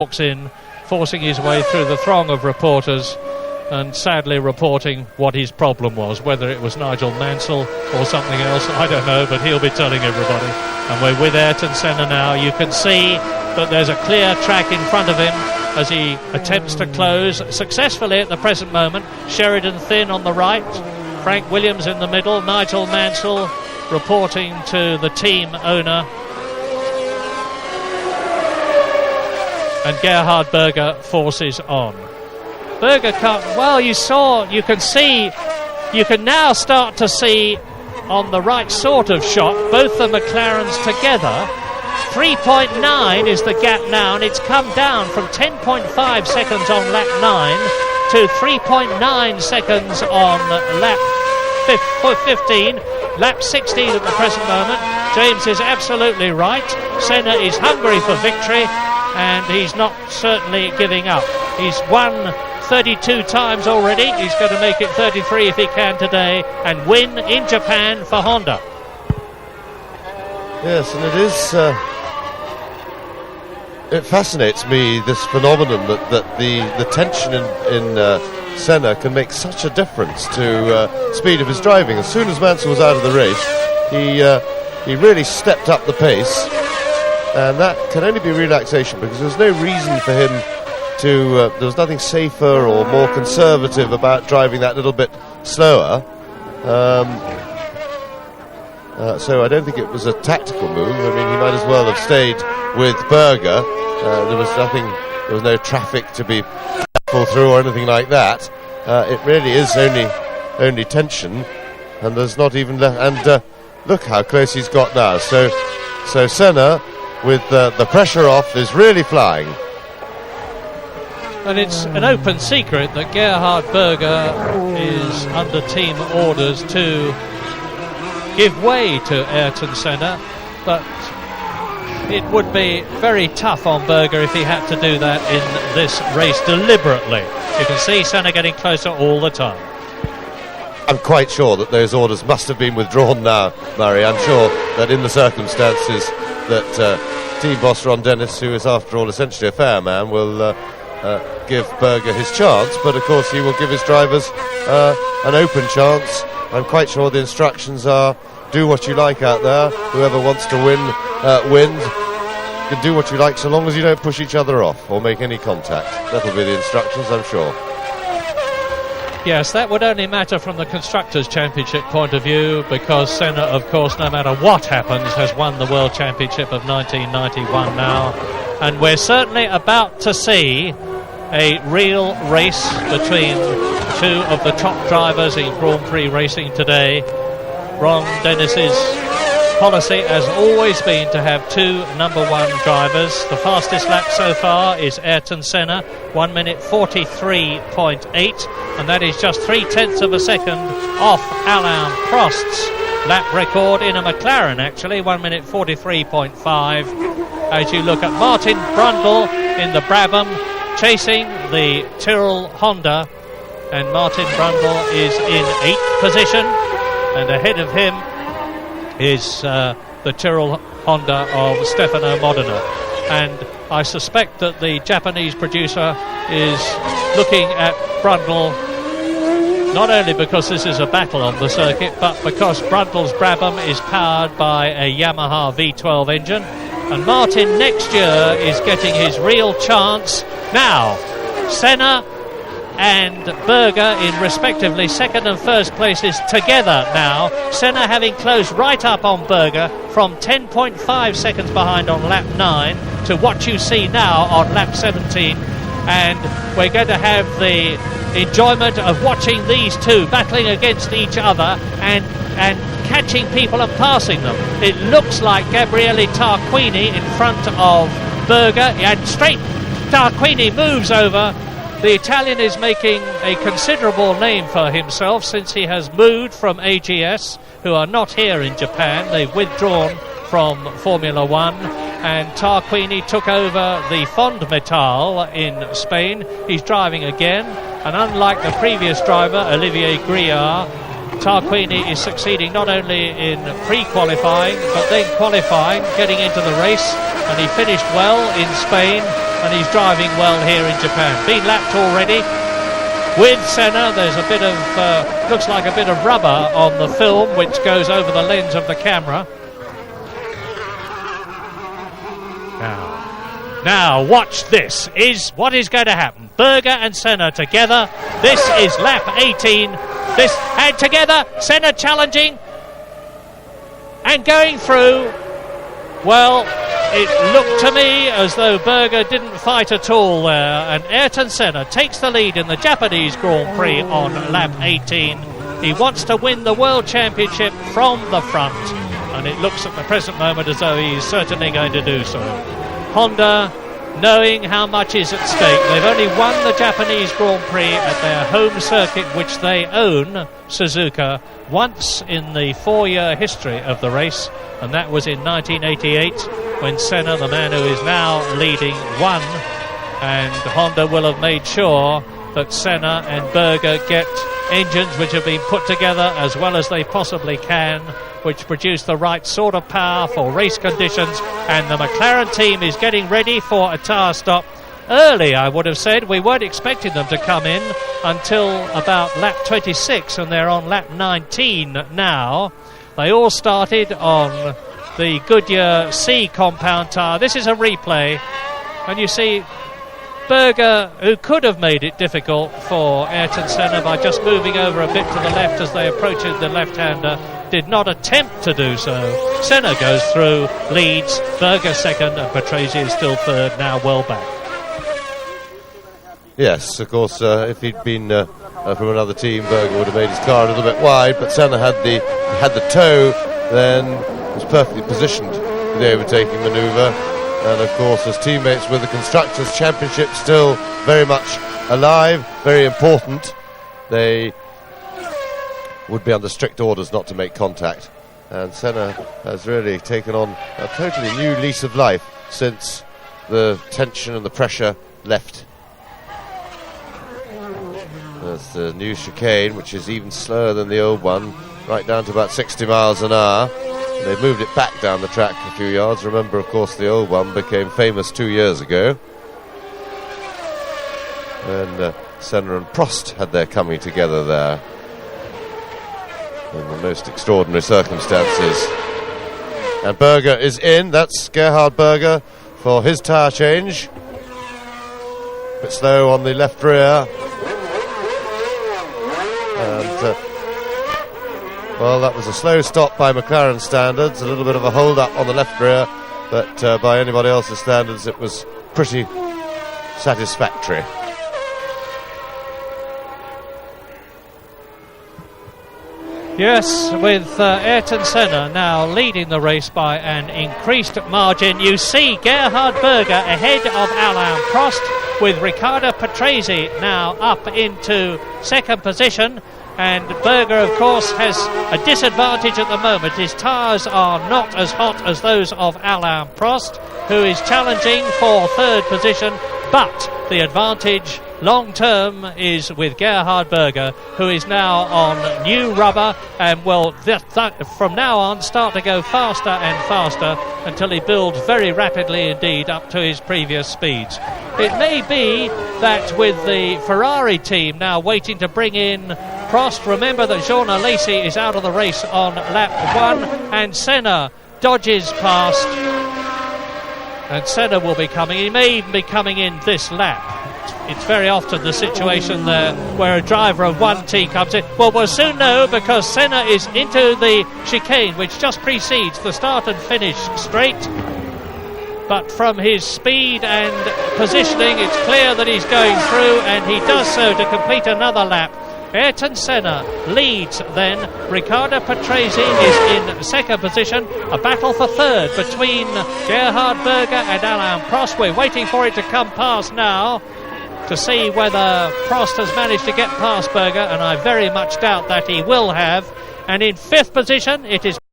walks in, forcing his way through the throng of reporters and sadly reporting what his problem was. Whether it was Nigel Mansell or something else, I don't know, but he'll be telling everybody. And we're with Ayrton Senna now. You can see that there's a clear track in front of him as he attempts to close successfully at the present moment. Sheridan Thin on the right, Frank Williams in the middle, Nigel Mansell reporting to the team owner, and Gerhard Berger forces on. Berger can't, well, you can now start to see on the right sort of shot both the McLarens together. 3.9 is the gap now, and it's come down from 10.5 seconds on lap 9 to 3.9 seconds on lap 15, lap 16 at the present moment. James is absolutely right. Senna is hungry for victory, and he's not certainly giving up. He's won 32 times already. He's going to make it 33 if he can today and win in Japan for Honda. Yes, and it is it fascinates me, this phenomenon that the tension in Senna can make such a difference to speed of his driving. As soon as Mansell was out of the race, he really stepped up the pace, and that can only be relaxation, because there's no reason for him to there's nothing safer or more conservative about driving that little bit slower. So I don't think it was a tactical move. I mean, he might as well have stayed with Berger. There was no traffic to be pulled through or anything like that. It really is only tension, and there's not even and look how close he's got now. So Senna, with the pressure off, is really flying. And it's an open secret that Gerhard Berger is under team orders to give way to Ayrton Senna, but it would be very tough on Berger if he had to do that in this race deliberately. You can see Senna getting closer all the time. I'm quite sure that those orders must have been withdrawn now, Murray. I'm sure that in the circumstances that team boss Ron Dennis, who is after all essentially a fair man, will give Berger his chance, but of course he will give his drivers an open chance. I'm quite sure the instructions are, do what you like out there. Whoever wants to win, wins. You can do what you like so long as you don't push each other off or make any contact. That'll be the instructions, I'm sure. Yes, that would only matter from the Constructors' Championship point of view, because Senna, of course, no matter what happens, has won the World Championship of 1991 now. And we're certainly about to see a real race between two of the top drivers in Grand Prix racing today. Ron Dennis's policy has always been to have two number one drivers. The fastest lap so far is Ayrton Senna, 1 minute 43.8, and that is just 0.3 of a second off Alain Prost's lap record in a McLaren, actually, 1 minute 43.5. As you look at Martin Brundle in the Brabham chasing the Tyrrell Honda, and Martin Brundle is in 8th position, and ahead of him is the Tyrrell Honda of Stefano Modena. And I suspect that the Japanese producer is looking at Brundle not only because this is a battle on the circuit, but because Brundle's Brabham is powered by a Yamaha V12 engine, and Martin next year is getting his real chance. Now, Senna and Berger in respectively second and first places together now. Senna having closed right up on Berger from 10.5 seconds behind on lap 9 to what you see now on lap 17. And we're going to have the enjoyment of watching these two battling against each other and catching people and passing them. It looks like Gabriele Tarquini in front of Berger, and straight Tarquini moves over. The Italian is making a considerable name for himself since he has moved from AGS, who are not here in Japan. They've withdrawn from Formula One, and Tarquini took over the Fond Metal in Spain. He's driving again, and unlike the previous driver, Olivier Griard, Tarquini is succeeding not only in pre-qualifying but then qualifying, getting into the race, and he finished well in Spain and he's driving well here in Japan. Been lapped already. With Senna, there's a bit of, looks like a bit of rubber on the film which goes over the lens of the camera. Now watch this. What is going to happen? Berger and Senna together. This is lap 18. And together, Senna challenging and going through. Well, it looked to me as though Berger didn't fight at all there, and Ayrton Senna takes the lead in the Japanese Grand Prix on lap 18. He wants to win the World Championship from the front, and it looks at the present moment as though he's certainly going to do so. Honda, knowing how much is at stake, they've only won the Japanese Grand Prix at their home circuit, which they own, Suzuka, once in the 4-year history of the race, and that was in 1988 when Senna, the man who is now leading, won, and Honda will have made sure that Senna and Berger get engines which have been put together as well as they possibly can, which produce the right sort of power for race conditions, and the McLaren team is getting ready for a tyre stop. Early, I would have said. We weren't expecting them to come in until about lap 26, and they're on lap 19 now. They all started on the Goodyear C compound tyre. This is a replay, and you see Berger, who could have made it difficult for Ayrton Senna by just moving over a bit to the left as they approached the left-hander, did not attempt to do so. Senna goes through, leads, Berger second, and Patrese is still third, now well back. Yes, of course, if he'd been from another team, Berger would have made his car a little bit wide, but Senna had the toe, then was perfectly positioned for the overtaking manoeuvre. And of course, as teammates with the Constructors' Championship still very much alive, very important, they would be under strict orders not to make contact. And Senna has really taken on a totally new lease of life since the tension and the pressure left. There's the new chicane, which is even slower than the old one, right down to about 60 miles an hour. They've moved it back down the track a few yards. Remember, of course, the old one became famous 2 years ago. And Senna and Prost had their coming together there in the most extraordinary circumstances. And Berger is in. That's Gerhard Berger for his tyre change. A bit slow on the left rear. And well, that was a slow stop by McLaren standards, a little bit of a hold-up on the left rear, but by anybody else's standards it was pretty satisfactory. Yes, with Ayrton Senna now leading the race by an increased margin. You see Gerhard Berger ahead of Alain Prost, with Riccardo Patrese now up into second position. And Berger, of course, has a disadvantage at the moment. His tyres are not as hot as those of Alain Prost, who is challenging for third position, but the advantage long term is with Gerhard Berger, who is now on new rubber and will from now on start to go faster and faster until he builds very rapidly indeed up to his previous speeds. It may be that with the Ferrari team now waiting to bring in Prost, remember that Jean Alesi is out of the race on lap 1, and Senna dodges past, and Senna will be coming. He may even be coming in this lap. It's very often the situation there where a driver of one team comes in. Well, we'll soon know, because Senna is into the chicane, which just precedes the start and finish straight. But from his speed and positioning, it's clear that he's going through, and he does so to complete another lap. Ayrton Senna leads then. Riccardo Patrese is in second position. A battle for third between Gerhard Berger and Alain Prost. We're waiting for it to come past now to see whether Prost has managed to get past Berger, and I very much doubt that he will have. And in fifth position, it is